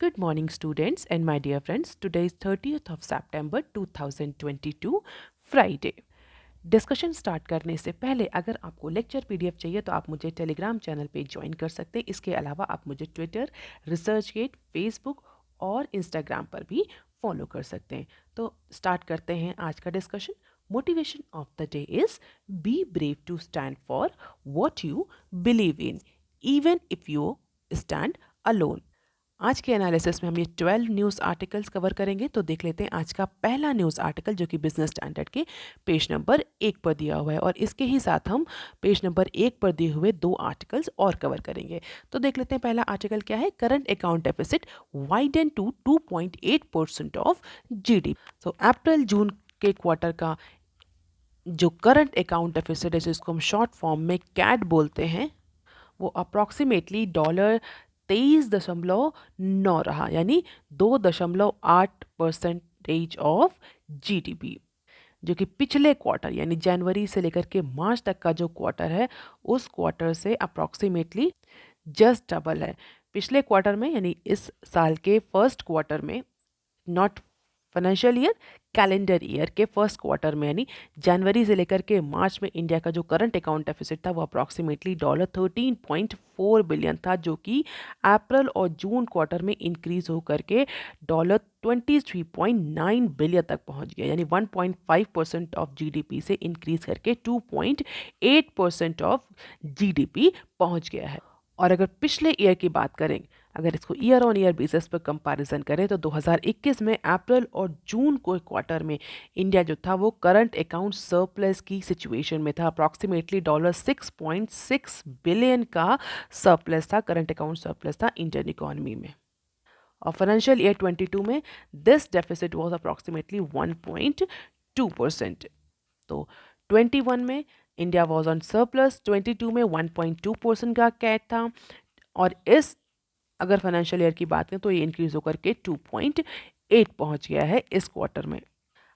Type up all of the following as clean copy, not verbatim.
Good morning, students and my dear friends. Today is 30th of September 2022, Friday. Discussion start करने से पहले अगर आपको लेक्चर पीडीएफ चाहिए तो आप मुझे टेलीग्राम चैनल पे ज्वाइन कर सकते हैं। इसके अलावा आप मुझे ट्विटर, रिसर्चगेट, फेसबुक और इंस्टाग्राम पर भी फॉलो कर सकते हैं। तो स्टार्ट करते हैं आज का discussion. Motivation of the day is be brave to stand for what you believe in even if you stand alone. आज के एनालिसिस में हम ये 12 न्यूज़ आर्टिकल्स कवर करेंगे। तो देख लेते हैं आज का पहला न्यूज़ आर्टिकल जो कि बिजनेस स्टैंडर्ड के पेज नंबर 1 पर दिया हुआ है और इसके ही साथ हम पेज नंबर 1 पर दिए हुए 2 आर्टिकल्स और कवर करेंगे। तो देख लेते हैं पहला आर्टिकल क्या है। Current account deficit widen to 2.8% of GDP. So April June के क्वार्टर का जो करंट अकाउंट डेफिसिट है जिसको हम शॉर्ट फॉर्म में कैट बोलते हैं वो अप्रॉक्सीमेटली $23.9 रहा, यानी 2.8% ऑफ जीडीपी, जो कि पिछले क्वार्टर यानी जनवरी से लेकर के मार्च तक का जो क्वार्टर है उस क्वार्टर से अप्रॉक्सीमेटली जस्ट डबल है। पिछले क्वार्टर में यानी इस साल के फर्स्ट क्वार्टर में, not financial year, calendar year के फर्स्ट क्वार्टर में यानी जनवरी से लेकर के मार्च में इंडिया का जो करंट अकाउंट डेफिसिट था वो अप्रॉक्सीमेटली $13.4 बिलियन था, जो कि अप्रैल और जून क्वार्टर में इंक्रीज होकर के $23.9 बिलियन तक पहुंच गया, यानी 1.5% ऑफ जीडीपी से इंक्रीज करके 2.8% ऑफ जीडीपी पहुंच गया है। और अगर पिछले ईयर की बात करें, अगर इसको ईयर ऑन ईयर बेसिस पर कंपैरिजन करें तो 2021 में अप्रैल और जून को क्वार्टर में इंडिया जो था वो करंट अकाउंट सरप्लस की सिचुएशन में था। अप्रॉक्सीमेटली $6.6 बिलियन का सरप्लस था, करंट अकाउंट सरप्लस था इंडियन इकोनॉमी में। और फाइनेंशियल ईयर 22 में दिस डेफिसिट वाज अप्रॉक्सीमेटली 1.2%। तो 21 में इंडिया वाज ऑन सरप्लस, 22 में 1.2% का कैट था और इस अगर फाइनेंशियल ईयर की बात करें तो ये इंक्रीज होकर के 2.8 पहुंच गया है इस क्वार्टर में।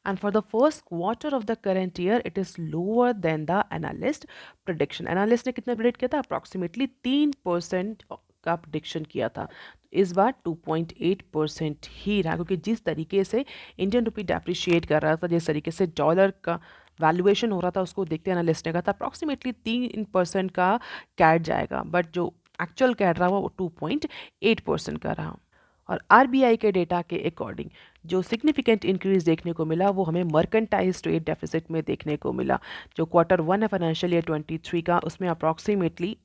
And for the first quarter of the current year it is lower than the analyst prediction. Analyst ने कितना प्रिडिक्ट किया था? अप्रॉक्सीमेटली 3% का प्रिडिक्शन किया था। इस बार 2.8% ही रहा, क्योंकि जिस तरीके से इंडियन रुपी डेप्रिशिएट कर रहा था, जिस तरीके से डॉलर का वैल्यूएशन हो रहा था, उसको देखते एनालिस्ट ने कहा था अप्रॉक्सीमेटली 3% का कैट जाएगा, बट जो एक्चुअल कैट रहा वो 2.8% का रहा। और आरबीआई के डेटा के अकॉर्डिंग जो सिग्निफिकेंट इंक्रीज देखने को मिला वो हमें मर्केंटाइज ट्रेड डेफिसिट में देखने को मिला। जो क्वार्टर 1 है फाइनेंशियल ईयर 23 का, उसमें अप्रॉक्सीमेटली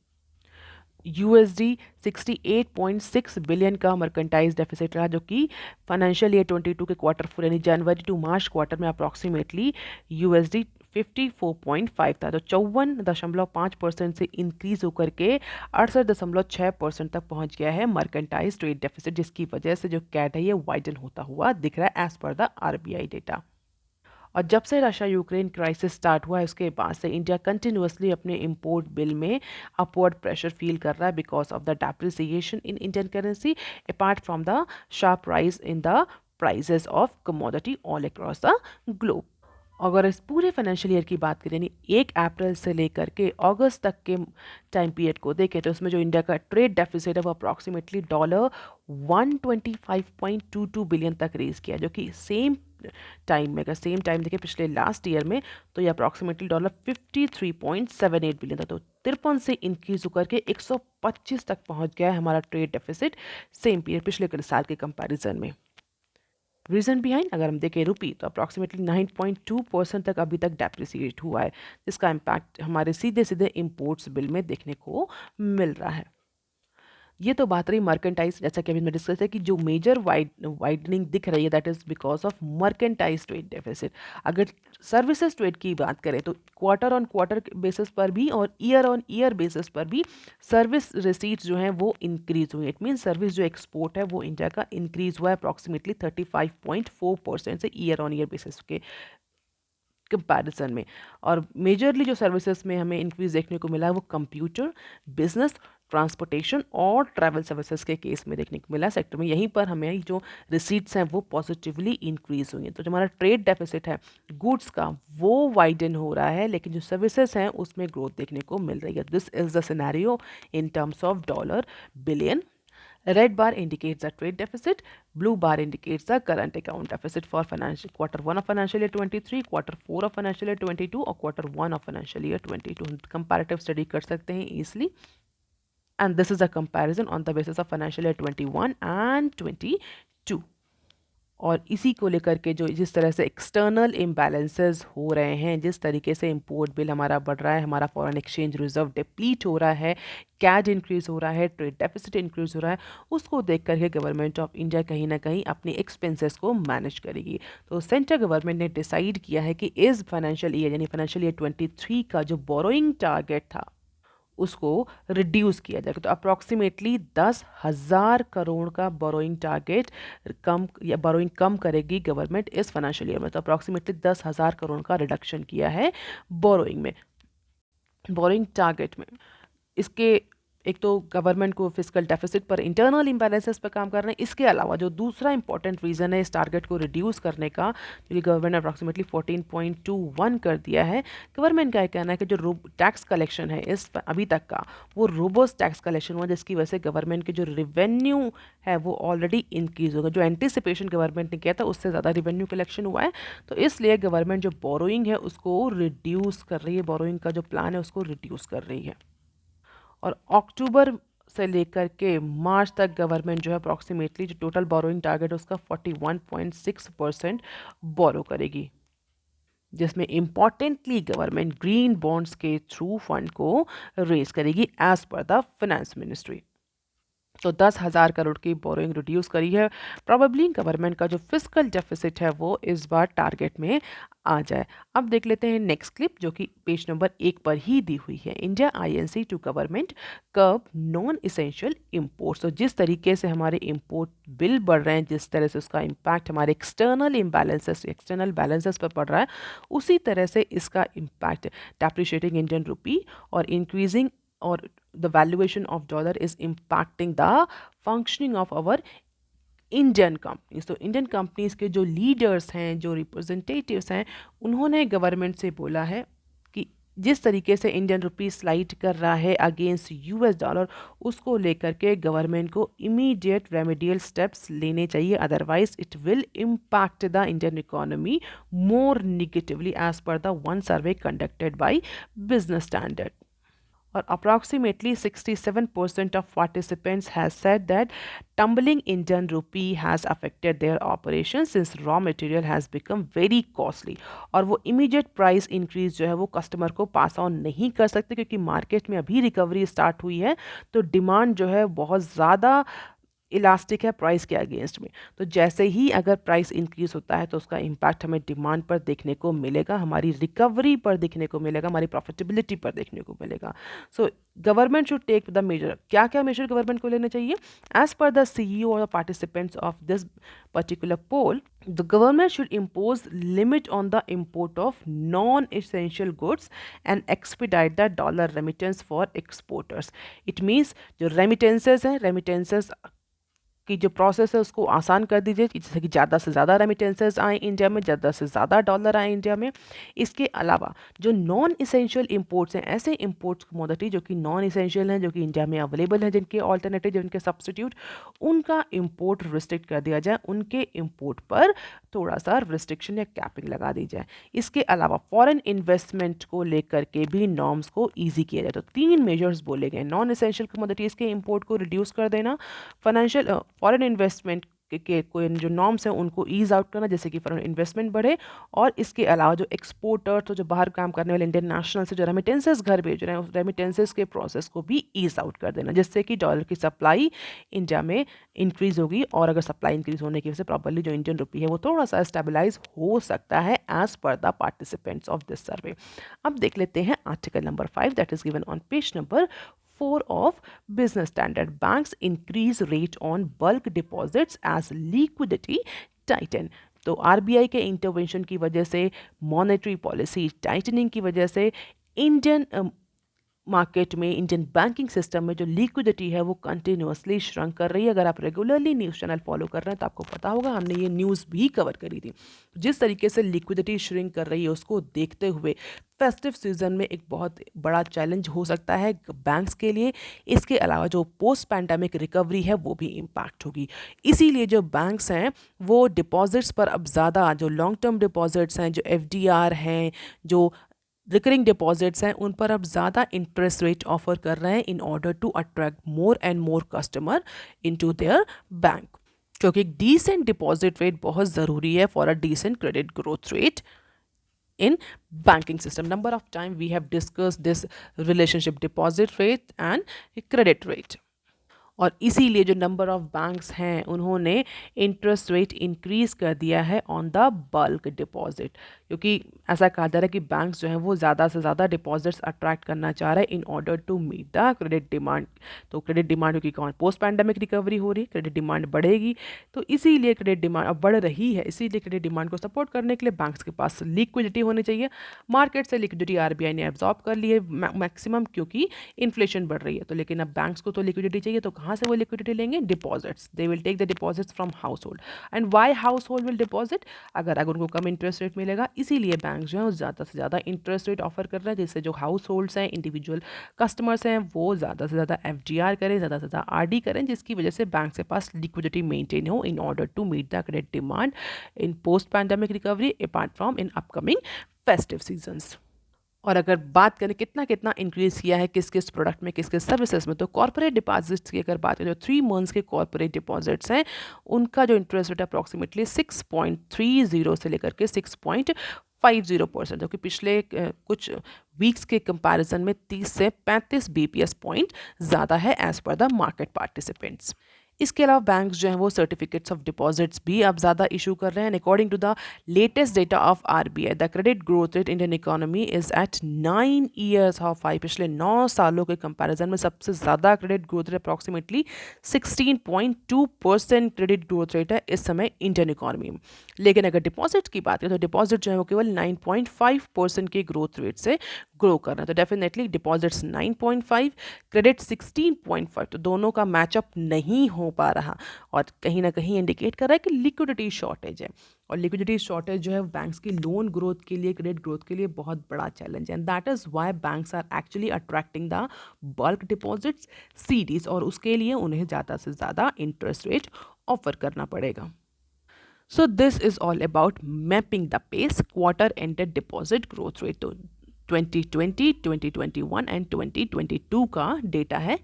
$68.6 बिलियन का मर्केंटाइज डेफिसिट रहा, जो कि फाइनेंशियल ईयर 22 के क्वार्टर 4 यानी जनवरी टू मार्च क्वार्टर में अप्रॉक्सीमेटली $54.5 था। तो 54.5% से इंक्रीज होकर के 68.6% तक पहुंच गया है मर्केंटाइज ट्रेड डेफिसिट, जिसकी वजह से जो कैट है ये वाइडन होता हुआ दिख रहा है as per the RBI data. और जब से रशिया यूक्रेन क्राइसिस स्टार्ट हुआ है उसके बाद से इंडिया कंटिन्यूअसली अपने इंपोर्ट बिल में अपवर्ड प्रेशर फील कर रहा है because of the depreciation in Indian currency apart from the sharp rise in the prices of commodity all across the globe. अगर इस पूरे फाइनेंशियल ईयर की बात करें यानी 1 अप्रैल से लेकर के अगस्त तक के टाइम पीरियड को देखें तो उसमें जो इंडिया का ट्रेड डेफिसिट है वो अप्रॉक्सीमेटली $125.22 बिलियन तक रेज किया, जो कि सेम टाइम में, अगर सेम टाइम देखें पिछले लास्ट ईयर में तो ये अप्रॉक्सीमेटली $53.78 बिलियन था। तो 53 से इंक्रीज होकर के 125 तक पहुंच गया है हमारा ट्रेड डेफिसिट सेम पीरियड पिछले साल के कंपैरिजन में। रीजन बिहाइंड अगर हम देखें रुपी तो अप्रॉक्सीमेटली 9.2% तक अभी तक डेप्रिसिएट हुआ है, जिसका इम्पैक्ट हमारे सीधे सीधे इंपोर्ट्स बिल में देखने को मिल रहा है। ये तो बात रही मर्केंटाइज, जैसा कि अभी मैं डिस्कस है कि जो मेजर वाइडनिंग दिख रही है that is because of merchandise trade deficit. अगर सर्विसेज ट्रेड की बात करें तो क्वार्टर ऑन क्वार्टर बेसिस पर भी और ईयर ऑन ईयर बेसिस पर भी सर्विस रिसीट्स जो हैं वो इंक्रीज हुई। इट मीन सर्विस जो एक्सपोर्ट है वो इंडिया का इंक्रीज हुआ है अप्रॉक्सीमेटली 35.4% से ईयर ऑन ईयर बेसिस के कंपैरिजन में। और मेजरली जो सर्विसेज में हमें इंक्रीज देखने को मिला है वो कंप्यूटर, बिजनेस, ट्रांसपोर्टेशन और ट्रैवल सर्विसेज के केस में देखने को मिला सेक्टर में। यहीं पर हमें जो रिसीट्स हैं वो पॉजिटिवली इंक्रीज हुई हैं। तो जो हमारा ट्रेड डेफिसिट है गुड्स का वो वाइडन हो रहा है, लेकिन जो सर्विसेज हैं उसमें ग्रोथ देखने को मिल रही है। This is the scenario in terms of dollar billion Red bar indicates the trade deficit. Blue bar indicates the current account deficit for financial quarter 1 of financial year 23, quarter 4 of financial year 22 और quarter 1 of financial year 22. Comparative study कर सकते हैं easily. And this is a comparison on the basis of financial year 21 and 22. और इसी को लेकर के जो जिस तरह से एक्सटर्नल इम्बैलेंसेस हो रहे हैं, जिस तरीके से इंपोर्ट बिल हमारा बढ़ रहा है, हमारा फॉरेन एक्सचेंज रिजर्व डिप्लीट हो रहा है, कैड इंक्रीज हो रहा है, ट्रेड डेफिसिट इंक्रीज हो रहा है, उसको देख करके गवर्नमेंट ऑफ इंडिया कहीं ना कहीं अपनी एक्सपेंसेस को मैनेज करेगी। तो सेंट्रल गवर्नमेंट ने डिसाइड किया है कि इस फाइनेंशियल ईयर यानी फाइनेंशियल ईयर 23 का जो बोरोइंग टारगेट था उसको रिड्यूस किया जाएगा। तो अप्रॉक्सीमेटली 10,000 करोड़ का बोरोइंग टारगेट कम या बोरोइंग कम करेगी गवर्नमेंट इस फाइनेंशियल ईयर में। तो अप्रॉक्सीमेटली 10,000 करोड़ का रिडक्शन किया है बोरोइंग में, बोरोइंग टारगेट में। इसके एक तो गवर्नमेंट को फिजिकल डेफिसिट पर, इंटरनल इम्बैलेंसेस पर काम कर रहे हैं। इसके अलावा जो दूसरा इंपॉर्टेंट रीज़न है इस टारगेट को रिड्यूस करने का, जो कि गवर्नमेंट ने अप्रॉक्सीमेटली 14.21 कर दिया है, गवर्नमेंट का कहना है कि जो टैक्स कलेक्शन है इस अभी तक का वो रोबोस्ट टैक्स कलेक्शन हुआ, जिसकी वजह से गवर्नमेंट के जो रिवेन्यू है वो ऑलरेडी इंक्रीज होगा। जो एंटिसिपेशन गवर्नमेंट ने किया था उससे ज़्यादा रिवेन्यू कलेक्शन हुआ है। तो इसलिए गवर्नमेंट जो बोरोइंग है उसको रिड्यूस कर रही है, बोरोइंग का जो प्लान है उसको रिड्यूस कर रही है। और अक्टूबर से लेकर के मार्च तक गवर्नमेंट जो है अप्रॉक्सीमेटली जो टोटल बोरोइंग टारगेट है उसका 41.6% बोरो करेगी, जिसमें इंपॉर्टेंटली गवर्नमेंट ग्रीन बॉन्ड्स के थ्रू फंड को रेज करेगी as per the finance ministry. तो 10,000 करोड़ की बोरोइंग रिड्यूस करी है। प्रॉबेबली गवर्नमेंट का जो फिजिकल डेफिसिट है वो इस बार टारगेट में आ जाए। अब देख लेते हैं नेक्स्ट क्लिप जो कि पेज नंबर 1 पर ही दी हुई है। India Inc to government curb non essential imports. तो जिस तरीके से हमारे इम्पोर्ट बिल बढ़ रहे हैं, जिस तरह से उसका इम्पैक्ट हमारे एक्सटर्नल बैलेंसेस पर पड़ रहा है, उसी तरह से इसका इम्पैक्ट डेप्रिशिएटिंग इंडियन रुपी और increasing or the valuation of dollar is impacting the functioning of our Indian companies. तो इंडियन कंपनीज के जो लीडर्स हैं, जो रिप्रेजेंटेटिव्स हैं, उन्होंने गवर्नमेंट से बोला है कि जिस तरीके से इंडियन रुपी स्लाइड कर रहा है अगेंस्ट यूएस डॉलर, उसको लेकर के गवर्नमेंट को इमीडिएट रेमेडियल स्टेप्स लेने चाहिए, otherwise it will impact the Indian economy more negatively as per the one survey conducted by Business Standard. और approximately 67% of participants has said that tumbling Indian rupee has affected their operations since raw material has become very costly। और वो immediate price increase जो है वो customer को pass on नहीं कर सकते, क्योंकि मार्केट में अभी रिकवरी स्टार्ट हुई है, तो डिमांड जो है बहुत ज़्यादा इलास्टिक है प्राइस के अगेंस्ट में। तो जैसे ही अगर प्राइस इंक्रीज होता है तो उसका इम्पैक्ट हमें डिमांड पर देखने को मिलेगा, हमारी रिकवरी पर देखने को मिलेगा, हमारी प्रॉफिटेबिलिटी पर देखने को मिलेगा। So government should take the measure. क्या क्या मेजर गवर्नमेंट को लेने चाहिए? एज पर द सीईओ और participants of this particular poll, the government should impose limit on the import of non-essential goods and expedite the dollar remittance for exporters। it means जो remittances हैं, remittances की जो process है उसको आसान कर दीजिए, जैसे कि ज़्यादा से ज़्यादा रेमिटेंसेस आए इंडिया में, ज़्यादा से ज़्यादा डॉलर आए इंडिया में। इसके अलावा जो नॉन इसेंशियल इंपोर्ट्स हैं, ऐसे इंपोर्ट्स कमोडिटी जो कि नॉन इसेंशियल हैं, जो कि इंडिया में अवेलेबल हैं, जिनके ऑल्टरनेटिव, जिनके सब्सटीट्यूट, उनका इंपोर्ट रिस्ट्रिक्ट कर दिया जाए, उनके इंपोर्ट पर थोड़ा सा रिस्ट्रिक्शन या कैपिंग लगा दी जाए। इसके अलावा फॉरेन इन्वेस्टमेंट को लेकर के भी नॉर्म्स को ईजी किया जाए। तो 3 मेजर्स बोले गए, नॉन इसेंशियल कमोडिटीज़ के इंपोर्ट को रिड्यूस कर देना, फाइनेंशियल फॉरेन इन्वेस्टमेंट के कोई जो नॉर्म्स हैं उनको ईज आउट करना, जैसे कि फॉरेन इन्वेस्टमेंट बढ़े, और इसके अलावा जो एक्सपोर्टर, तो जो बाहर काम करने वाले इंडियन नेशनल से जो रेमिटेंसेस घर भेज रहे हैं, उस रेमिटेंसेस के प्रोसेस को भी ईज आउट कर देना, जिससे कि डॉलर की सप्लाई इंडिया में इंक्रीज होगी। और अगर सप्लाई इंक्रीज होने की वजह से प्रॉपर्ली जो इंडियन रुपी है वो थोड़ा सा स्टेबलाइज हो सकता है as per the participants of this survey. अब देख लेते हैं article number 5 that is given on page number 4 of business standard। banks increase rate on bulk deposits as liquidity tighten। तो आरबीआई के इंटरवेंशन की वजह से, मॉनेटरी पॉलिसी टाइटनिंग की वजह से इंडियन मार्केट में, इंडियन बैंकिंग सिस्टम में जो लिक्विडिटी है वो कंटिन्यूअसली श्रंक कर रही है। अगर आप रेगुलरली न्यूज़ चैनल फॉलो कर रहे हैं तो आपको पता होगा, हमने ये न्यूज़ भी कवर करी थी। जिस तरीके से लिक्विडिटी श्रिंक कर रही है उसको देखते हुए फेस्टिव सीजन में एक बहुत बड़ा चैलेंज हो सकता है बैंक्स के लिए। इसके अलावा जो पोस्ट पैंडेमिक रिकवरी है वो भी इम्पैक्ट होगी। इसीलिए जो बैंक्स हैं वो डिपॉजिट्स पर अब ज़्यादा, जो लॉन्ग टर्म डिपॉजिट्स हैं, जो एफडीआर हैं, जो रिकरिंग डिपॉजिट्स हैं, उन पर अब ज़्यादा इंटरेस्ट रेट ऑफर कर रहे हैं in order to attract more and more customer into their bank. क्योंकि एक डिसेंट डिपॉजिट रेट बहुत ज़रूरी है for a decent credit growth rate in banking system. Number of time we have discussed this relationship, deposit rate and credit rate. और इसीलिए जो number of banks हैं उन्होंने इंटरेस्ट रेट इंक्रीज कर दिया है ऑन द बल्क डिपॉजिट, क्योंकि ऐसा कहा जा रहा है कि बैंक्स जो हैं वो ज़्यादा से ज़्यादा डिपॉजिट्स अट्रैक्ट करना चाह रहे हैं in order to meet the credit demand. तो क्रेडिट डिमांड, क्योंकि पोस्ट पैंडेमिक रिकवरी हो रही है, क्रेडिट डिमांड बढ़ेगी, तो इसीलिए क्रेडिट डिमांड अब बढ़ रही है। इसीलिए क्रेडिट डिमांड को सपोर्ट करने के लिए बैंक्स के पास लिक्विडिटी होनी चाहिए। मार्केट से लिक्विडिटी आरबीआई ने एब्जॉर्ब कर ली है मैक्सिमम, क्योंकि इन्फ्लेशन बढ़ रही है। तो लेकिन अब बैंक्स को तो लिक्विडिटी चाहिए, तो कहाँ से वो लिक्विडिटी लेंगे? Deposits. They will take the deposits from household. And why household will deposit? अगर उनको कम इंटरेस्ट रेट मिलेगा, इसीलिए बैंक जो है ज़्यादा से ज़्यादा इंटरेस्ट रेट ऑफर कर रहे हैं, जिससे जो हाउस होल्ड्स हैं, इंडिविजुअल कस्टमर्स हैं, वो ज़्यादा से ज़्यादा एफडीआर करें, ज़्यादा से ज़्यादा आरडी करें, जिसकी वजह से बैंक के पास लिक्विडिटी मेंटेन हो in order to meet the credit demand in post pandemic recovery apart from in upcoming festive seasons. और अगर बात करें कितना कितना इंक्रीज किया है किस किस प्रोडक्ट में, किस किस सर्विसेज में, तो कॉर्पोरेट डिपॉजिट्स की अगर बात करें, जो 3 मंथ्स के कॉर्पोरेट डिपॉजिट्स हैं उनका जो इंटरेस्ट रेट अप्रॉक्सीमेटली 6.30 से लेकर के 6.50%, जो कि पिछले कुछ वीक्स के कंपैरिजन में 30 से 35 बीपीएस पॉइंट ज़्यादा है as per the market participants. इसके अलावा बैंक्स जो हैं वो सर्टिफिकेट्स ऑफ डिपॉजिट्स भी अब ज़्यादा इशू कर रहे हैं। According to the latest data of RBI, the credit growth rate Indian economy is at 9 years of high. पिछले 9 सालों के कंपैरिजन में सबसे ज़्यादा credit growth rate approximately 16.2% credit growth rate है इस समय इंडियन इकोनॉमी में। लेकिन अगर डिपॉजिट की बात करें तो डिपॉजिट जो है वो केवल 9.5% के ग्रोथ रेट से ग्रो कर रहा है। तो डेफिनेटली डिपॉजिट्स 9.5, क्रेडिट 16.5, तो दोनों का मैचअप नहीं हो पा रहा, और कहीं ना कहीं इंडिकेट कर रहा है कि लिक्विडिटी शॉर्टेज है। और लिक्विडिटी शॉर्टेज जो है बैंक्स की लोन ग्रोथ के लिए, क्रेडिट ग्रोथ के लिए बहुत बड़ा चैलेंज है। And that is why banks are actually attracting the bulk deposits, CDs, और उसके लिए उन्हें ज़्यादा से ज़्यादा इंटरेस्ट रेट ऑफर करना पड़ेगा। So this is all about mapping the pace quarter ended deposit growth rate। तो 2020, 2021 एंड 2022 का डेटा है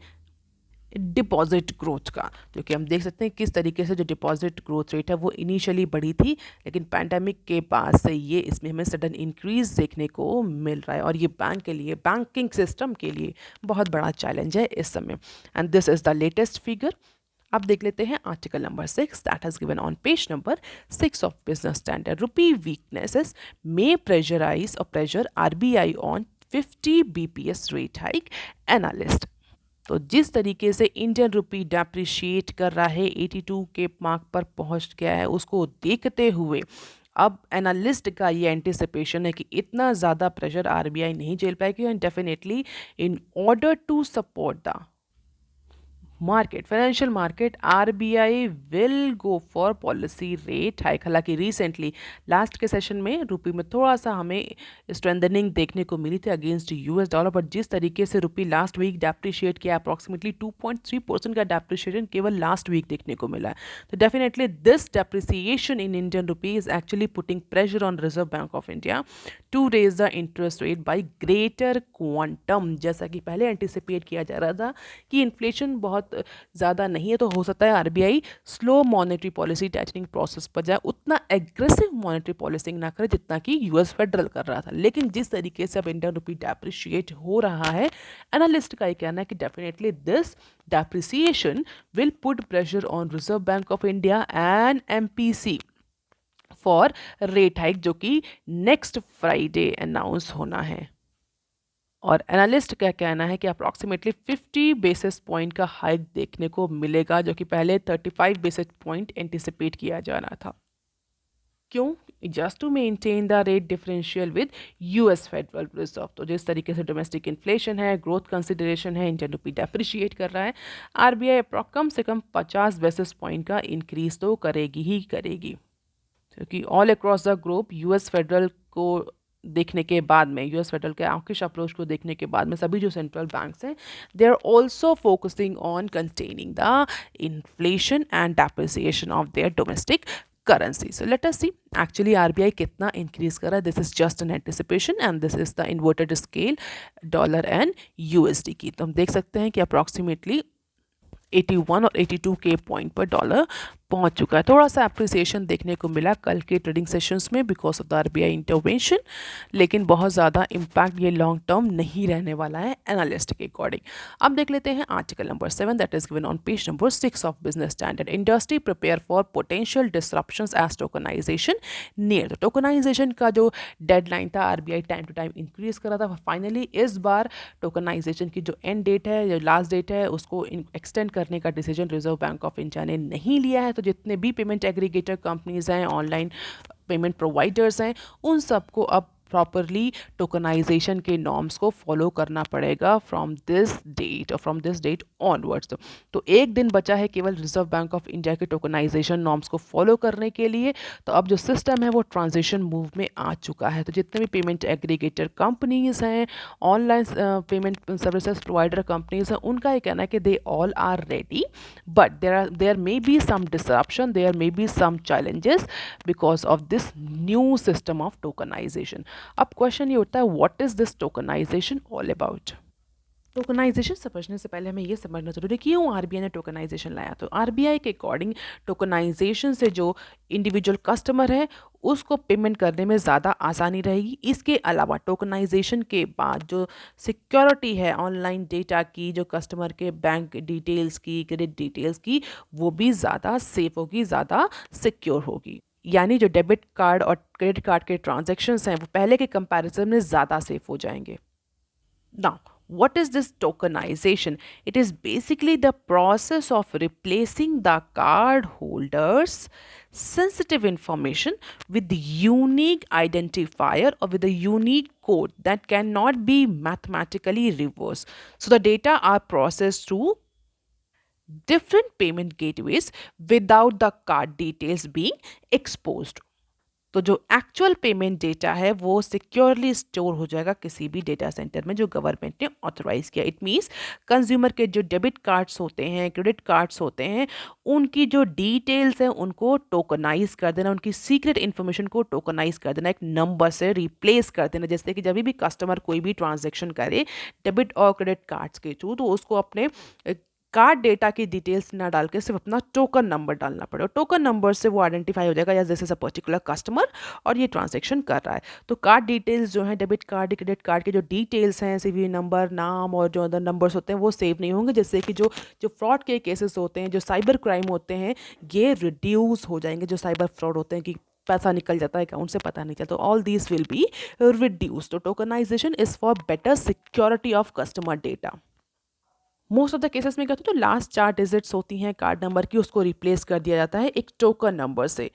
डिपॉजिट ग्रोथ का, क्योंकि हम देख सकते हैं किस तरीके से जो डिपॉजिट ग्रोथ रेट है वो इनिशियली बढ़ी थी, लेकिन पैंडेमिक के बाद से ये इसमें हमें सडन इंक्रीज देखने को मिल रहा है, और ये बैंक के लिए, बैंकिंग सिस्टम के लिए बहुत बड़ा चैलेंज है इस समय। And this is the latest figure. अब देख लेते हैं article number 6 that has given on page number 6 of business standard. Rupee weaknesses may pressurise और pressure RBI on 50 BPS rate hike analyst. तो जिस तरीके से इंडियन रुपी डेप्रिशिएट कर रहा है, 82 के मार्क पर पहुंच गया है, उसको देखते हुए अब एनालिस्ट का ये एंटिसिपेशन है कि इतना ज़्यादा प्रेशर आरबीआई नहीं झेल पाएगी, and definitely in order to support the market, financial market, RBI will go for policy rate hike. हालांकि रिसेंटली लास्ट के सेशन में रुपी में थोड़ा सा हमें स्ट्रेंथनिंग देखने को मिली थी अगेंस्ट यूएस डॉलर, बट जिस तरीके से रुपी लास्ट वीक डेप्रिशिएट किया, अप्रॉक्सीमेटली 2.3% का डेप्रिशिएशन केवल लास्ट वीक देखने को मिला है। तो definitely this depreciation in Indian rupee is actually putting pressure on Reserve Bank of India to raise the interest rate by greater quantum. जैसा कि पहले एंटिसिपेट किया जा रहा था कि इन्फ्लेशन बहुत ज़्यादा नहीं है, तो हो सकता है RBI slow monetary policy tightening process पर जाए, उतना एग्रेसिव मॉनेटरी पॉलिसिंग ना करे जितना कि यूएस फेडरल कर रहा था। लेकिन जिस तरीके से अब इंडियन रुपी डेप्रिशिएट हो रहा है, एनालिस्ट का ये कहना है कि definitely this depreciation will put pressure on Reserve Bank of India and MPC for rate hike, जो कि नेक्स्ट फ्राइडे अनाउंस होना है। और एनालिस्ट का कहना है कि अप्रॉक्सीमेटली 50 बेसिस पॉइंट का हाइक देखने को मिलेगा, जो कि पहले 35 बेसिस पॉइंट एंटिसिपेट किया जा रहा था। क्यों? Just to maintain the rate differential with US Federal Reserve. तो जिस तरीके से डोमेस्टिक इन्फ्लेशन है, ग्रोथ कंसिडरेशन है, इंडियन रुपी डेप्रिशिएट कर रहा है, आरबीआई कम से कम 50 बेसिस पॉइंट का इंक्रीज तो करेगी ही करेगी, क्योंकि all across the globe US federal को देखने के बाद में, यूएस फेडरल के आउकिश अप्रोच को देखने के बाद में, सभी जो सेंट्रल बैंक्स हैं they are also focusing on containing the inflation and depreciation of their domestic currency. So let us see actually RBI कितना increase कर रहा है. This is just an anticipation and this is the inverted scale dollar and USD की. तो हम देख सकते हैं कि अप्रॉक्सीमेटली 81 और 82 के पॉइंट पर डॉलर पहुंच चुका है. थोड़ा सा अप्रिसिएशन देखने को मिला कल के ट्रेडिंग सेशंस में because of the RBI intervention, लेकिन बहुत ज़्यादा इम्पैक्ट ये लॉन्ग टर्म नहीं रहने वाला है एनालिस्ट के अकॉर्डिंग. अब देख लेते हैं article number 7 that is given on page number 6 of business Standard. Industry prepare for potential disruptions as tokenization near. तो टोकनाइजेशन का जो डेडलाइन था RBI time to time increase कर रहा था. फाइनली इस बार टोकनाइजेशन की जो एंड डेट है, जो लास्ट डेट है, उसको एक्सटेंड करने का decision reserve Bank of India ने नहीं लिया है. तो जितने भी पेमेंट एग्रीगेटर कंपनीज हैं, ऑनलाइन पेमेंट प्रोवाइडर्स हैं, उन सबको अब प्रॉपरली टोकनाइजेशन के नॉर्म्स को फॉलो करना पड़ेगा फ्रॉम दिस डेट और फ्रॉम दिस डेट ऑनवर्ड्स. तो एक दिन बचा है केवल रिजर्व बैंक ऑफ इंडिया के टोकनाइजेशन नॉर्म्स को फॉलो करने के लिए. तो अब जो सिस्टम है वो ट्रांजिशन मूव में आ चुका है. तो जितने भी पेमेंट एग्रीगेटर कंपनीज हैं, online payment services provider companies हैं, उनका ये कहना है कि they all are ready, but there may be some disruption, there may be some challenges because of this new system of tokenization. अब क्वेश्चन ये उठता है what is this tokenization all about. Tokenization समझने से पहले हमें ये समझना जरूरी है क्यों आरबीआई ने टोकनाइजेशन लाया. तो आरबीआई के अकॉर्डिंग टोकनाइजेशन से जो इंडिविजुअल कस्टमर है उसको पेमेंट करने में ज़्यादा आसानी रहेगी. इसके अलावा टोकनाइजेशन के बाद जो सिक्योरिटी है ऑनलाइन डेटा की, जो कस्टमर के बैंक डिटेल्स की, क्रेडिट डिटेल्स की, वो भी ज़्यादा सेफ होगी, ज़्यादा सिक्योर होगी. यानी जो डेबिट कार्ड और क्रेडिट कार्ड के ट्रांजैक्शंस हैं वो पहले के कंपैरिजन में ज़्यादा सेफ हो जाएंगे. Now what is this tokenization? It is basically the process of replacing the card holders sensitive information with the unique identifier or with a unique code that cannot be mathematically reversed. So the data are processed through different payment gateways without the card details being exposed. तो जो actual payment data है वो securely store हो जाएगा किसी भी data centre में जो गवर्नमेंट ने ऑथराइज किया. इट मीन्स कंज्यूमर के जो डेबिट कार्ड्स होते हैं, क्रेडिट कार्ड्स होते हैं, उनकी जो डिटेल्स हैं उनको टोकनाइज कर देना, उनकी सीक्रेट इन्फॉर्मेशन को टोकनाइज कर देना, एक नंबर से रिप्लेस कर देना. जैसे कि जब भी कस्टमर कोई भी ट्रांजेक्शन करे डेबिट और क्रेडिट कार्ड्स के थ्रू, तो उसको अपने कार्ड डेटा की डिटेल्स ना डाल के सिर्फ अपना टोकन नंबर डालना पड़ेगा. टोकन नंबर से वो आइडेंटिफाई हो जाएगा या जैसे अ पर्टिकुलर कस्टमर और ये ट्रांजैक्शन कर रहा है. तो कार्ड डिटेल्स जो है, डेबिट कार्ड, क्रेडिट कार्ड के जो डिटेल्स हैं, सीवी नंबर, नाम और जो अदर नंबर्स होते हैं वो सेव नहीं होंगे. जैसे कि जो जो फ्रॉड के केसेस होते हैं, जो साइबर क्राइम होते हैं, ये रिड्यूस हो जाएंगे. जो साइबर फ्रॉड होते हैं कि पैसा निकल जाता है अकाउंट से, पता नहीं चलता, all these will be reduce. तो tokenisation is for better security of customer data. Most of the cases में क्या होता है, तो लास्ट 4 डिजिट्स होती हैं कार्ड नंबर की, उसको रिप्लेस कर दिया जाता है एक टोकन नंबर से.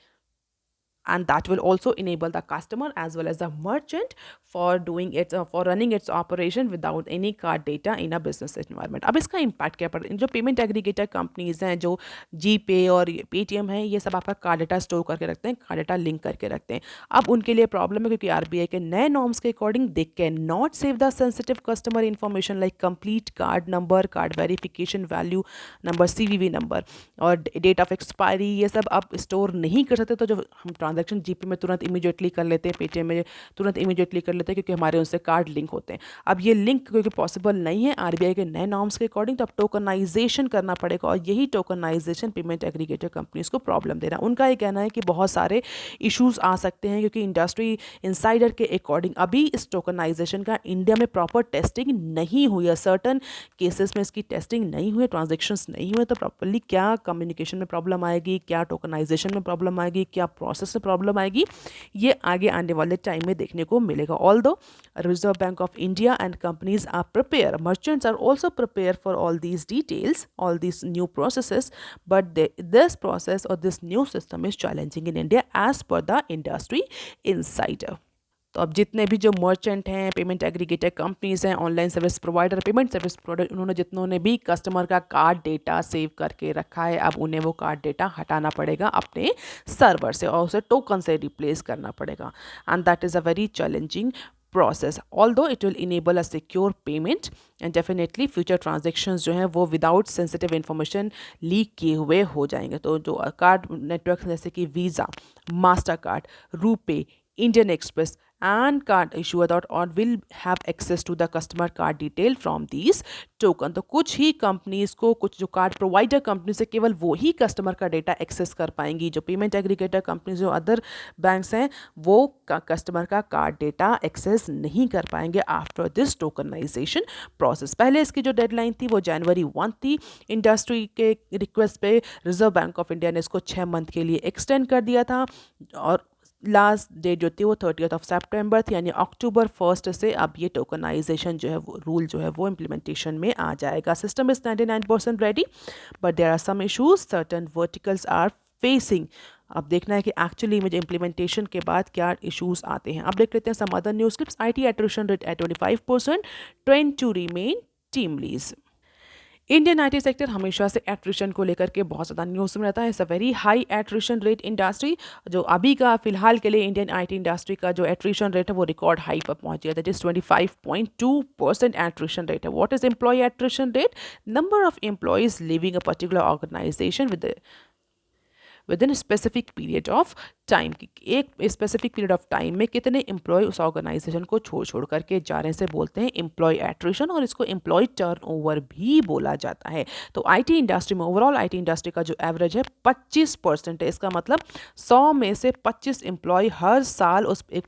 And that will also enable the customer as well as the merchant for doing it for running its operation without any card data in a business environment. अब इसका इम्पैक्ट क्या पड़ता है. जो पेमेंट एग्रीगेटर कंपनीज हैं, जो जीपे और Paytm है, ये सब आपका कार्ड डेटा स्टोर करके रखते हैं, कार्ड डेटा लिंक करके रखते हैं. अब उनके लिए प्रॉब्लम है क्योंकि आरबीआई के नए नॉर्म्स के according they can not save the sensitive customer information like complete card number, card verification value number, CVV number और डेट ऑफ एक्सपायरी, ये सब आप स्टोर नहीं कर सकते. तो जो हम ट्रांजैक्शन जीपे में तुरंत इमीडिएटली कर लेते हैं, पेटीएम में तुरंत इमीडिएटली कर लेते हैं क्योंकि हमारे उनसे कार्ड लिंक होते हैं. अब ये लिंक क्योंकि पॉसिबल नहीं है आरबीआई के नए नॉर्म्स के अकॉर्डिंग, तो अब टोकनाइजेशन करना पड़ेगा. और यही टोकनाइजेशन पेमेंट एग्रीगेटर कंपनीज को प्रॉब्लम दे रहा है. उनका ये कहना है कि बहुत सारे इश्यूज आ सकते हैं क्योंकि इंडस्ट्री इंसाइडर के अकॉर्डिंग अभी इस टोकनाइजेशन का इंडिया में प्रॉपर टेस्टिंग नहीं हुई है. सर्टन केसेस में इसकी टेस्टिंग नहीं हुई, ट्रांजेक्शन्स नहीं हुए. तो प्रॉपरली क्या कम्युनिकेशन में प्रॉब्लम आएगी, क्या टोकनाइजेशन में प्रॉब्लम आएगी, क्या प्रोसेस से प्रॉब्लम आएगी, ये आगे आने वाले टाइम में देखने को मिलेगा। Although Reserve Bank of India and companies are prepare, merchants are also prepare for all these details, all these new processes, but this process or this new system is challenging in India as per the industry insider। तो अब जितने भी जो merchant हैं, payment aggregator companies हैं, online service provider, payment service provider, उन्होंने जितनों ने भी कस्टमर का कार्ड डेटा सेव करके रखा है, अब उन्हें वो कार्ड डेटा हटाना पड़ेगा अपने सर्वर से और उसे टोकन से रिप्लेस करना पड़ेगा। And that is a very challenging process, although it will enable a secure payment and definitely future transactions जो हैं वो without sensitive information लीक किए हुए हो जाएंगे। तो जो कार्ड नेटवर्क जैसे कि visa, master card, RuPay, Indian express and card issuer dot or will have access to the customer card detail from these token। तो कुछ ही कंपनीज को, कुछ जो कार्ड प्रोवाइडर कंपनी से केवल वो ही कस्टमर का डेटा एक्सेस कर पाएंगी। जो पेमेंट एग्रीगेटर कंपनीज, जो अदर बैंक्स हैं, वो कस्टमर का कार्ड डेटा एक्सेस नहीं कर पाएंगे आफ्टर दिस टोकनाइजेशन प्रोसेस। पहले इसकी जो डेडलाइन थी वो जनवरी 1 थी। इंडस्ट्री के रिक्वेस्ट पे रिजर्व बैंक ऑफ इंडिया ने इसको 6 मंथ के लिए एक्सटेंड कर दिया था और लास्ट डेट जो थी वो 30th of September थी, यानी अक्टूबर 1 से अब ये टोकनाइजेशन जो है वो रूल जो है वो इम्प्लीमेंटेशन में आ जाएगा। System is 99% ready, but there are some issues certain verticals are facing. अब देखना है कि एक्चुअली में जो इम्प्लीमेंटेशन के बाद क्या इशूज़ आते हैं। अब देख लेते हैं some other news clips. IT attrition rate at 25%, trend to remain TeamLease. Indian IT sector हमेशा से एट्रिशन को लेकर के बहुत ज़्यादा न्यूज़ में रहता है। It's a very high attrition rate industry. जो अभी का फिलहाल के लिए इंडियन IT इंडस्ट्री का जो एट्रिशन रेट है वो रिकॉर्ड हाई पर पहुंच गया। दैट इज 25.2% एट्रिशन रेट है। What is employee attrition rate? Number of employees leaving a particular organization within specific period of time. एक स्पेसिफिक पीरियड ऑफ टाइम में कितने एम्प्लॉय उस ऑर्गेनाइजेशन को छोड़ करके जा रहे हैं, से बोलते हैं एम्प्लॉय एट्रिशन, और इसको एम्प्लॉय टर्नओवर भी बोला जाता है। तो IT इंडस्ट्री में, ओवरऑल IT इंडस्ट्री का जो एवरेज है 25% है। इसका मतलब 100 में से 25 एम्प्लॉय हर साल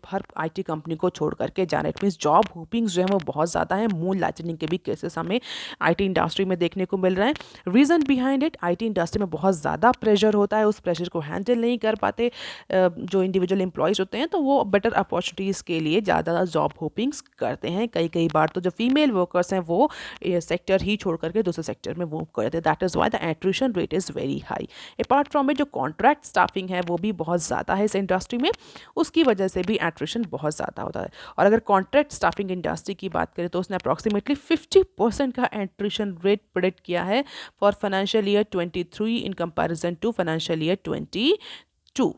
हर IT कंपनी को छोड़ करके जा रहे हैं। इट मीन्स जॉब होपिंग्स जो है वो बहुत ज़्यादा है। मून लाइटनिंग के भी केसेस हमें IT इंडस्ट्री में देखने को मिल रहे हैं। Reason behind it, IT industry में बहुत ज़्यादा प्रेशर होता है, उस प्रेशर को हैंडल नहीं कर पाते जो इंडिविजुअल एम्प्लॉयज़ होते हैं, तो वो बेटर अपॉर्चुनिटीज़ के लिए ज़्यादा जॉब होपिंग्स करते हैं। कई बार तो जो फीमेल वर्कर्स हैं वो सेक्टर ही छोड़ करके दूसरे सेक्टर में मूव करते हैं। That is why the attrition rate is very high. Apart from it, जो कॉन्ट्रैक्ट स्टाफिंग है वो भी बहुत ज़्यादा है इस इंडस्ट्री में, उसकी वजह से भी एट्रिशन बहुत ज़्यादा होता है। और अगर कॉन्ट्रैक्ट स्टाफिंग इंडस्ट्री की बात करें तो उसने अप्रॉक्सीमेटली 50% का एट्रिशन रेट प्रेडिक्ट किया है for financial year 23 in comparison to financial year 22।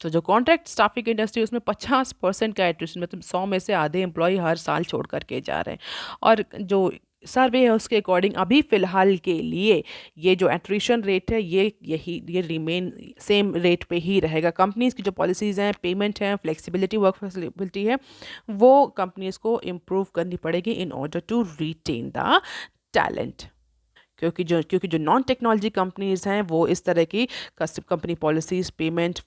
तो जो कॉन्ट्रैक्ट स्टाफिंग इंडस्ट्री उसमें 50% का एट्रिशन, मतलब 100 में से आधे एम्प्लॉय हर साल छोड़ करके जा रहे हैं। और जो सर्वे है उसके अकॉर्डिंग अभी फ़िलहाल के लिए ये जो एट्रिशन रेट है ये रिमेन सेम रेट पे ही रहेगा। कंपनीज़ की जो पॉलिसीज़ हैं, पेमेंट है, फ्लेक्सिबिलिटी, वर्क फ्लेक्सिबिलिटी है, वो कंपनीज़ को इम्प्रूव करनी पड़ेगी in order to retain the talent. क्योंकि जो नॉन टेक्नोलॉजी कंपनीज हैं वो इस तरह की company policies, payment,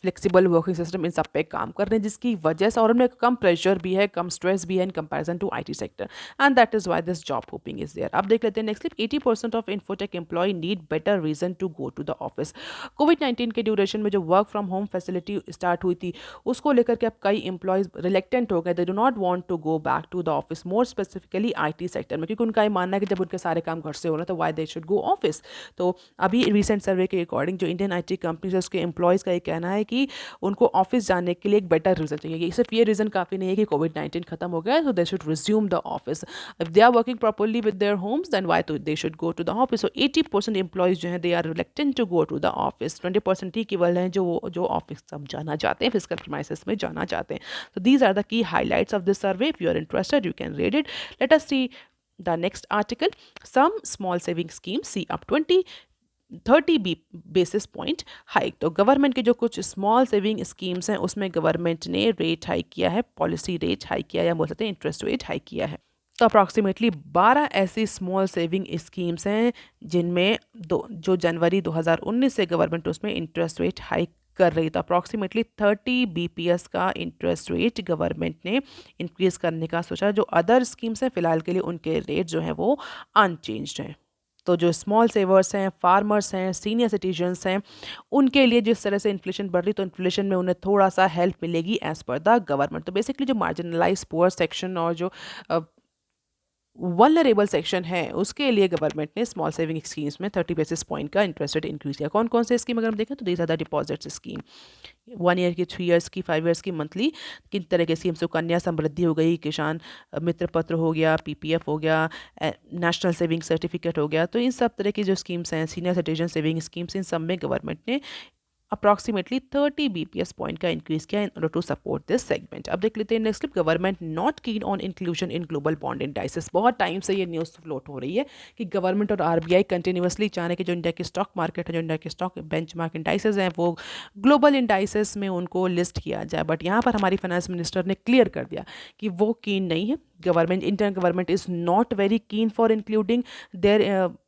flexible working system, इन सब पे काम कर रहे हैं, जिसकी वजह से और उनमें कम प्रेशर भी है, कम स्ट्रेस भी है in comparison to IT sector, and that is why this job hopping is there. अब देख लेते हैं next clip. 80% of infotech employ need better reason to go to the office. Covid के ड्यूरेशन में जो work from home facility start हुई थी उसको लेकर के अब कई एम्प्लॉयज रिलेक्टेंट हो गए। They do not want to go back to the office, more specifically IT sector में, क्योंकि उनका ये मानना है कि जब उनके सारे काम घर से हो रहे हैं तो why they should go office. तो अभी रिसेंट सर्वे के अकॉर्डिंग जो इंडियन IT कंपनीज है उसके एम्प्लॉयज़ का ये कहना है कि उनको ऑफिस जाने के लिए एक बेटर रीज़न चाहिए। ये सिर्फ ये रीज़न काफ़ी नहीं है कि कोविड-19 खत्म हो गया है, so they should resume the office. If they are working properly with their homes, then why they should go to the office? So 80% employees जो हैं they are reluctant to go to the office. 20% ही केवल हैं जो office सब जाना चाहते हैं, physical premises में जाना चाहते हैं. So these are the key highlights of this survey. If you are interested, you can read it. Let us see the next article. Some small saving schemes see up 30 basis point hike. तो government के जो कुछ small saving schemes हैं उसमें government ने rate hike किया है, policy rate hike किया है, या बोल सकते हैं इंटरेस्ट रेट हाइक किया है. तो अप्रॉक्सीमेटली 12 ऐसी स्मॉल सेविंग स्कीम्स हैं जिनमें जो जनवरी 2019 से गवर्नमेंट उसमें इंटरेस्ट रेट हाइक कर रही. तो अप्रॉक्सीमेटली 30 BPS का इंटरेस्ट रेट गवर्नमेंट ने इंक्रीज करने का सोचा. जो अदर स्कीम्स हैं फिलहाल के लिए उनके रेट जो हैं वो अनचेंज्ड हैं. तो जो स्मॉल सेवर्स हैं, फार्मर्स हैं, सीनियर सिटीजन्स हैं, उनके लिए जिस तरह से इन्फ्लेशन बढ़ रही, तो इन्फ्लेशन में उन्हें थोड़ा सा हेल्प मिलेगी एज पर द गवर्नमेंट। तो बेसिकली जो मार्जिनलाइज पुअर सेक्शन और जो वल्नरेबल सेक्शन है, उसके लिए गवर्नमेंट ने स्मॉल सेविंग स्कीम्स में 30 बेसिस पॉइंट का इंटरेस्ट रेट इंक्रीज किया। कौन कौन से स्कीम अगर हम देखें तो these are the deposit scheme, 1 year की, 3 ईयर्स की, 5 ईयर्स की, मंथली। किन तरह के स्कीम? सुकन्या समृद्धि हो गई, किसान मित्र पत्र हो गया, पीपीएफ हो गया, नेशनल सेविंग सर्टिफिकेट हो गया। तो इन सब तरह की जो स्कीम्स हैं, सीनियर सिटीजन सेविंग स्कीम्स, इन सब में गवर्नमेंट ने अप्रॉक्सीमेटली 30 बीपीएस पॉइंट का इंक्रीज किया in order to support this segment. अब देख लेते हैं next clip. Government not keen on inclusion in global bond indices. बहुत टाइम से ये न्यूज़ फ्लोट हो रही है कि गवर्नमेंट और आरबीआई कंटिन्यूसली चाह रहे हैं कि जो इंडिया की स्टॉक मार्केट है, जो इंडिया के स्टॉक बेंचमार्क इंडाइसेस हैं, वो ग्लोबल इंडाइसेस में उनको लिस्ट किया जाए। बट यहाँ पर हमारी फाइनेंस मिनिस्टर ने क्लियर कर दिया कि वो कीन नहीं है। Government, Indian government is not very keen for including there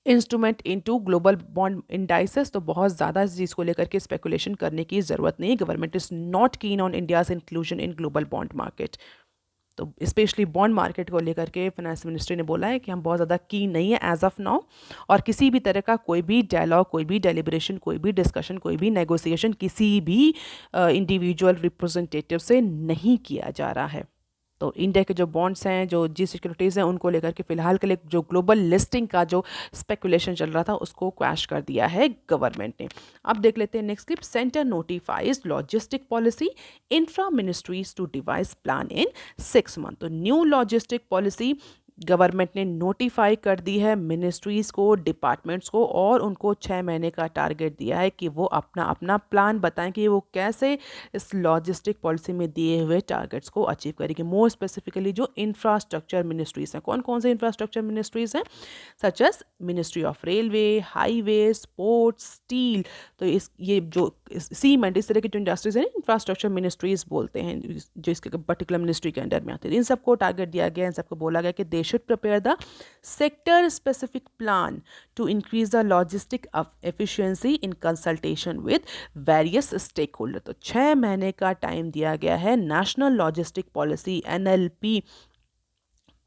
instrument into global bond indices. तो बहुत ज़्यादा इस चीज़ को लेकर के स्पेकुलेशन करने की ज़रूरत नहीं है। Government is not keen on India's inclusion in global bond market. तो स्पेशली बॉन्ड मार्केट को लेकर के फाइनेंस मिनिस्ट्री ने बोला है कि हम बहुत ज़्यादा कीन नहीं है एज ऑफ नाउ, और किसी भी तरह का कोई भी डायलॉग, कोई भी डेलिब्रेशन, कोई भी डिस्कशन, कोई भी नेगोशिएशन किसी भी इंडिविजुअल रिप्रेजेंटेटिव से नहीं किया जा रहा है। तो इंडिया के जो बॉन्ड्स हैं, जो जी सिक्योरिटीज़ हैं, उनको लेकर के फिलहाल के लिए जो ग्लोबल लिस्टिंग का जो स्पेकुलेशन चल रहा था, उसको क्रैश कर दिया है गवर्नमेंट ने। अब देख लेते हैं next clip. Centre notifies logistic policy, infra ministries to devise plan in 6 month. तो न्यू लॉजिस्टिक पॉलिसी गवर्नमेंट ने नोटिफाई कर दी है मिनिस्ट्रीज़ को, डिपार्टमेंट्स को, और उनको 6 महीने का टारगेट दिया है कि वो अपना अपना प्लान बताएं कि वो कैसे इस लॉजिस्टिक पॉलिसी में दिए हुए टारगेट्स को अचीव करेगी। मोर स्पेसिफिकली जो इंफ्रास्ट्रक्चर मिनिस्ट्रीज़ हैं, कौन कौन से इंफ्रास्ट्रक्चर मिनिस्ट्रीज़ हैं? Such as ministry of railway, highway, sports, steel. तो ये जो सीमेंट, इस तरह की जो इंडस्ट्रीज हैं, इंफ्रास्ट्रक्चर मिनिस्ट्रीज बोलते हैं, जो इसके पर्टिकुलर मिनिस्ट्री के अंडर में आते हैं। इन सबको टारगेट दिया गया, इन सबको बोला गया कि they should prepare the sector specific plan to increase the logistic efficiency in consultation with various stakeholder. तो 6 महीने का टाइम दिया गया है नेशनल लॉजिस्टिक पॉलिसी NLP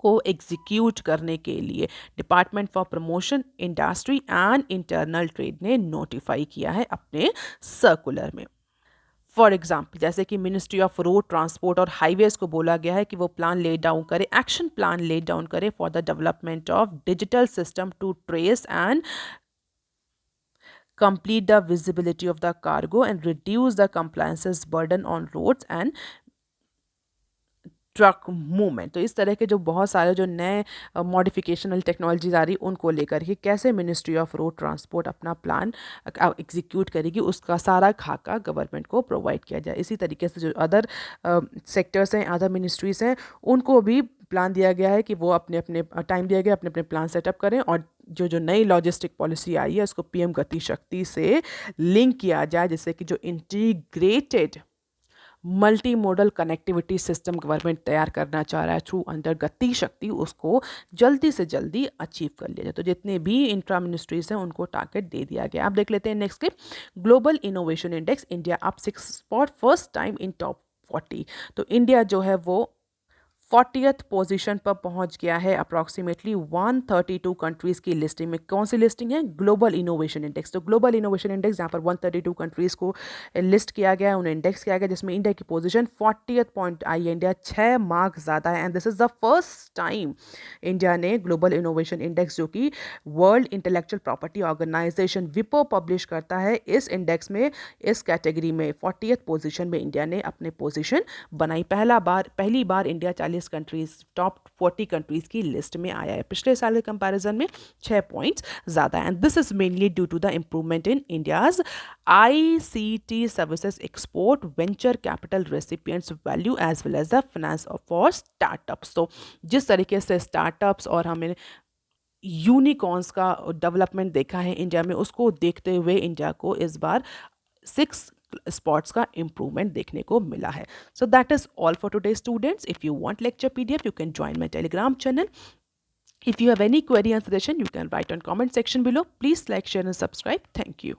को एग्जीक्यूट करने के लिए। Department for Promotion Industry and Internal Trade ने नोटिफाई किया है अपने सर्कुलर में। फॉर एग्जाम्पल, जैसे कि मिनिस्ट्री ऑफ रोड ट्रांसपोर्ट और हाईवेज को बोला गया है कि वो प्लान ले डाउन करे, एक्शन प्लान ले डाउन करे for the development of digital system to trace and complete the visibility of the cargo and reduce the compliances burden on roads and truck movement. तो इस तरह के जो बहुत सारे जो नए मॉडिफिकेशनल टेक्नोलॉजीज आ रही, उनको लेकर के कैसे मिनिस्ट्री ऑफ रोड ट्रांसपोर्ट अपना प्लान एग्जीक्यूट करेगी, उसका सारा खाका गवर्नमेंट को प्रोवाइड किया जाए। इसी तरीके से जो अदर सेक्टर्स हैं, अदर मिनिस्ट्रीज हैं, उनको भी प्लान दिया गया है कि वो अपने अपने टाइम दिया गया, अपने अपने प्लान सेटअप करें, और जो जो नई लॉजिस्टिक पॉलिसी आई है उसको पीएम गति शक्ति से लिंक किया जाए, जिससे कि जो integrated multi modal connectivity system government तैयार करना चाह रहा है थ्रू अंडर गति शक्ति, उसको जल्दी से जल्दी अचीव कर लिया जाए। तो जितने भी इंट्रा मिनिस्ट्रीज हैं उनको टारगेट दे दिया गया। आप देख लेते हैं next clip. Global innovation index, India up 6 spot, first time in top 40। तो इंडिया जो है वो 40th पोजीशन पर पहुंच गया है अप्रॉक्सीमेटली 132 कंट्रीज की लिस्टिंग में। कौन सी लिस्टिंग है? Global innovation index. तो ग्लोबल इनोवेशन इंडेक्स जहां पर 132 कंट्रीज को लिस्ट किया गया है, उन्हें इंडेक्स किया गया, जिसमें इंडिया की पोजीशन 40th पॉइंट आई है। इंडिया 6 मार्क ज़्यादा है, and this is the first time India ने ग्लोबल इनोवेशन इंडेक्स, जो कि वर्ल्ड इंटेलेक्चुअल प्रॉपर्टी ऑर्गेनाइजेशन विपो पब्लिश करता है, इस इंडेक्स में, इस कैटेगरी में 40th पोजीशन में इंडिया ने अपने पोजीशन बनाई। पहली बार इंडिया 40 कंट्रीज, टॉप 40 कंट्रीज की लिस्ट में आया है। पिछले साल के कंपैरिजन में 6 पॉइंट्स ज़्यादा है, and this is mainly due to the improvement in India's ICT services export, venture capital recipients value, as well as the finance for startups. तो जिस तरीके से स्टार्टअप्स और हमें यूनिकॉर्न्स का डेवलपमेंट देखा है इंडिया में, उसको देखते हुए इंडिया को इस बार 6 स्पॉट्स का इम्प्रूवमेंट देखने को मिला है। So that is all for today students. If you want lecture PDF, you can join my Telegram channel. If you have any query and suggestion, you can write on comment section below. Please like, share and subscribe. Thank you.